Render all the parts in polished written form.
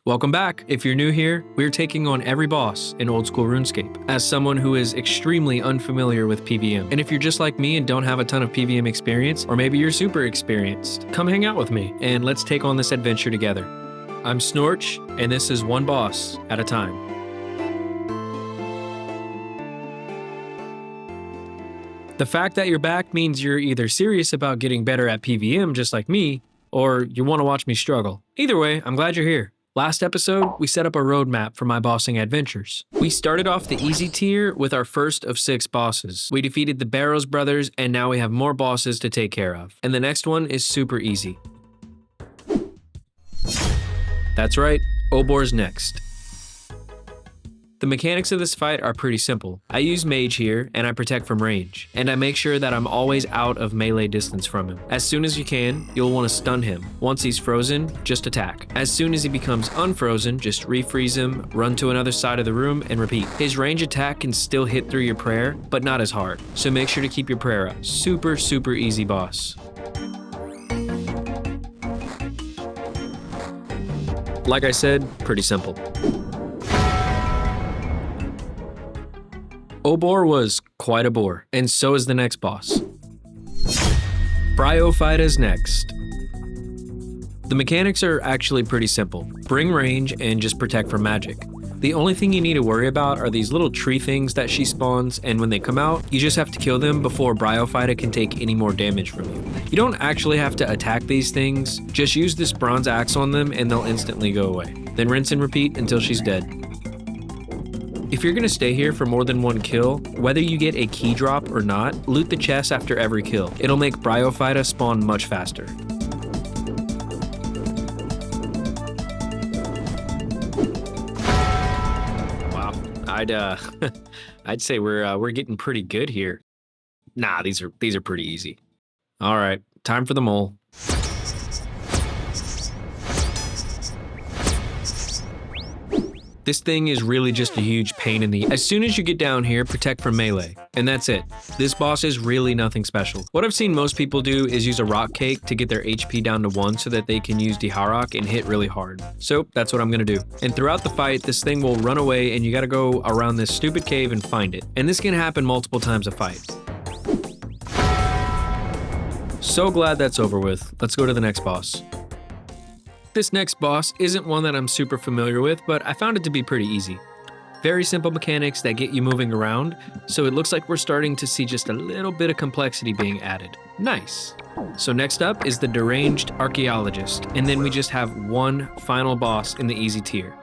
Welcome back. If you're new here, we're taking on every boss in Old School RuneScape as someone who is extremely unfamiliar with PVM. And if you're just like me and don't have a ton of PVM experience, or maybe you're super experienced, come hang out with me and let's take on this adventure together. I'm snooortch, and this is one boss at a time. The fact that you're back means you're either serious about getting better at PVM just like me, or you want to watch me struggle. Either way, I'm glad you're here. Last episode, we set up a roadmap for my bossing adventures. We started off the easy tier with our first of 6 bosses. We defeated the Barrows brothers, and now we have more bosses to take care of. And the next one is super easy. That's right, Obor's next. The mechanics of this fight are pretty simple. I use mage here, and I protect from range, and I make sure that I'm always out of melee distance from him. As soon as you can, you'll want to stun him. Once he's frozen, just attack. As soon as he becomes unfrozen, just refreeze him, run to another side of the room, and repeat. His range attack can still hit through your prayer, but not as hard, so make sure to keep your prayer up. Super easy boss. Like I said, pretty simple. Obor was quite a bore, and so is the next boss. Bryophyta's next. The mechanics are actually pretty simple. Bring range and just protect from magic. The only thing you need to worry about are these little tree things that she spawns, and when they come out, you just have to kill them before Bryophyta can take any more damage from you. You don't actually have to attack these things, just use this bronze axe on them and they'll instantly go away. Then rinse and repeat until she's dead. If you're gonna stay here for more than one kill, whether you get a key drop or not, loot the chest after every kill. It'll make Bryophyta spawn much faster. Wow, I'd say we're getting pretty good here. Nah, these are pretty easy. All right, time for the mole. This thing is really just a huge pain in the... As soon as you get down here, protect from melee. And that's it. This boss is really nothing special. What I've seen most people do is use a rock cake to get their HP down to 1 so that they can use Deharok and hit really hard. So that's what I'm gonna do. And throughout the fight, this thing will run away and you gotta go around this stupid cave and find it. And this can happen multiple times a fight. So glad that's over with. Let's go to the next boss. This next boss isn't one that I'm super familiar with, but I found it to be pretty easy. Very simple mechanics that get you moving around, so it looks like we're starting to see just a little bit of complexity being added. Nice. So next up is the Deranged Archaeologist, and then we just have one final boss in the easy tier.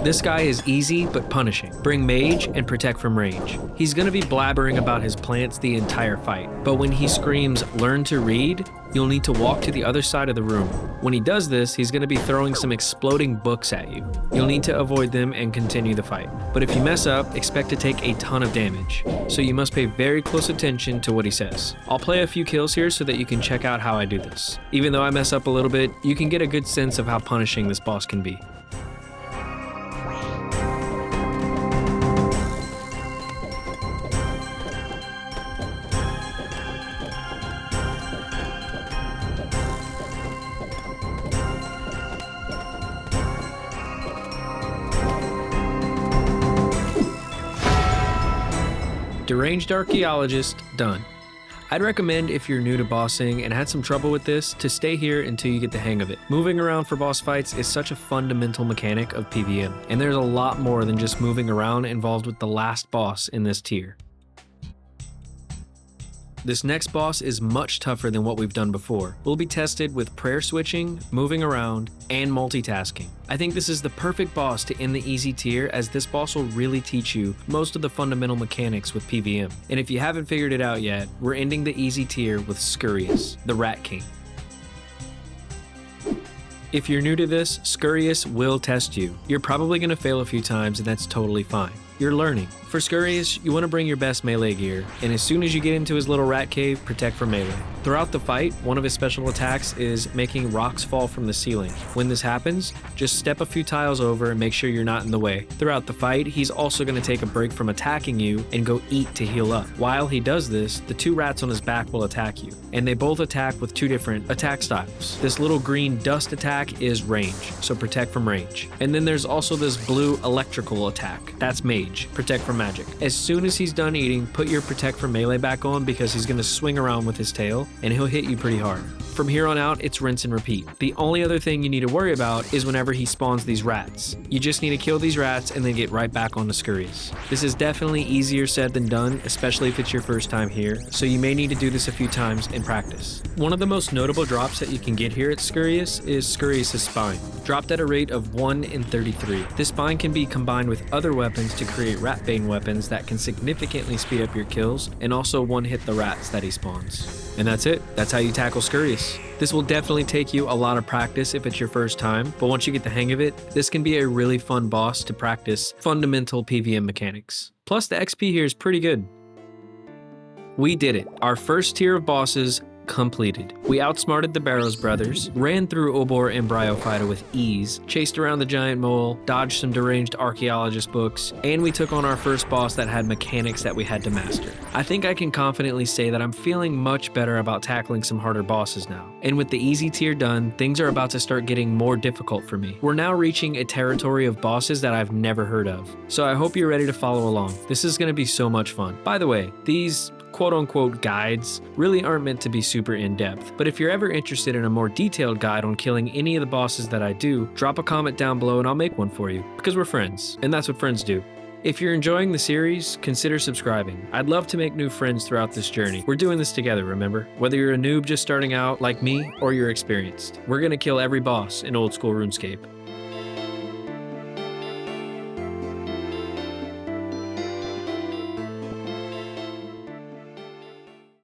This guy is easy but punishing. Bring mage and protect from range. He's gonna be blabbering about his plants the entire fight, but when he screams, "Learn to read," you'll need to walk to the other side of the room. When he does this, he's gonna be throwing some exploding books at you. You'll need to avoid them and continue the fight. But if you mess up, expect to take a ton of damage, so you must pay very close attention to what he says. I'll play a few kills here so that you can check out how I do this. Even though I mess up a little bit, you can get a good sense of how punishing this boss can be. Deranged Archaeologist, done. I'd recommend if you're new to bossing and had some trouble with this, to stay here until you get the hang of it. Moving around for boss fights is such a fundamental mechanic of PVM, and there's a lot more than just moving around involved with the last boss in this tier. This next boss is much tougher than what we've done before. We'll be tested with prayer switching, moving around, and multitasking. I think this is the perfect boss to end the easy tier, as this boss will really teach you most of the fundamental mechanics with PVM. And if you haven't figured it out yet, we're ending the easy tier with Scurius, the Rat King. If you're new to this, Scurius will test you. You're probably gonna fail a few times, and that's totally fine. you're learning. For Scurius, you want to bring your best melee gear, and as soon as you get into his little rat cave, protect from melee. Throughout the fight, one of his special attacks is making rocks fall from the ceiling. When this happens, just step a few tiles over and make sure you're not in the way. Throughout the fight, he's also going to take a break from attacking you and go eat to heal up. While he does this, the two rats on his back will attack you, and they both attack with two different attack styles. This little green dust attack is range, so protect from range. And then there's also this blue electrical attack. That's mage, protect from magic. As soon as he's done eating, put your protect from melee back on because he's going to swing around with his tail and he'll hit you pretty hard. From here on out, it's rinse and repeat. The only other thing you need to worry about is whenever he spawns these rats. You just need to kill these rats and then get right back on the Scurius. This is definitely easier said than done, especially if it's your first time here, so you may need to do this a few times in practice. One of the most notable drops that you can get here at Scurius is Scurius' spine, dropped at a rate of 1 in 33. This spine can be combined with other weapons to create rat-bane weapons that can significantly speed up your kills and also one-hit the rats that he spawns. And that's it. That's how you tackle Scurius. This will definitely take you a lot of practice if it's your first time, but once you get the hang of it, this can be a really fun boss to practice fundamental PvM mechanics. Plus, the XP here is pretty good. We did it. Our first tier of bosses completed. We outsmarted the Barrows brothers, ran through Obor and Bryophyta with ease, chased around the giant mole, dodged some Deranged Archaeologist books, and we took on our first boss that had mechanics that we had to master. I think I can confidently say that I'm feeling much better about tackling some harder bosses now. And with the easy tier done, things are about to start getting more difficult for me. We're now reaching a territory of bosses that I've never heard of. So I hope you're ready to follow along. This is going to be so much fun. By the way, these quote-unquote guides really aren't meant to be super in-depth, but if you're ever interested in a more detailed guide on killing any of the bosses that I do, drop a comment down below and I'll make one for you, because we're friends, and that's what friends do. If you're enjoying the series, consider subscribing. I'd love to make new friends throughout this journey. We're doing this together, remember? Whether you're a noob just starting out like me, or you're experienced. We're gonna kill every boss in Old School RuneScape.